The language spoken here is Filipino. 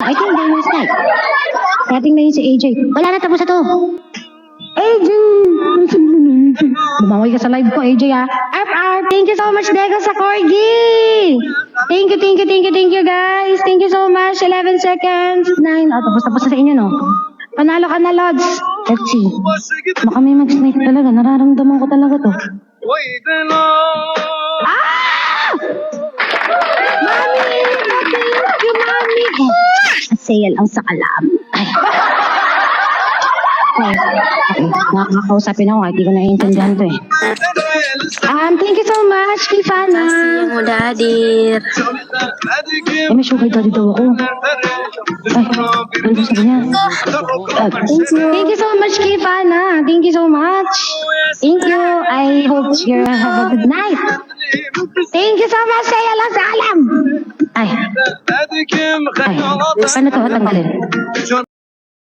I think they will start. Setting na yun si AJ. Wala na, tapos na to. AJ! Bumawi ka sa live ko, AJ ah. FR, thank you so much, Dego, sa corgi! Thank you, guys. Thank you so much. 11 seconds. 9. Tapos na sa inyo, no? Panalo ka na, Lods. Let's see. Baka may mag-snipe talaga. Nararamdaman ko talaga to. Ah! Mami! Thank you, Mami! Sale ang sakalam. Ay. Okay. Nakakausapin ako. Hindi ko naiintindihan to eh. Thank you so much, Kifana. Kasih mo, Dadir. May sugar daddy daw ako. Ay, ano sabi niya? Thank you so much, Kifana. Thank you so much. Thank you. I hope you have a good night. Thank you so much, saya lang sa alam. Ay. Paano to tanggalin?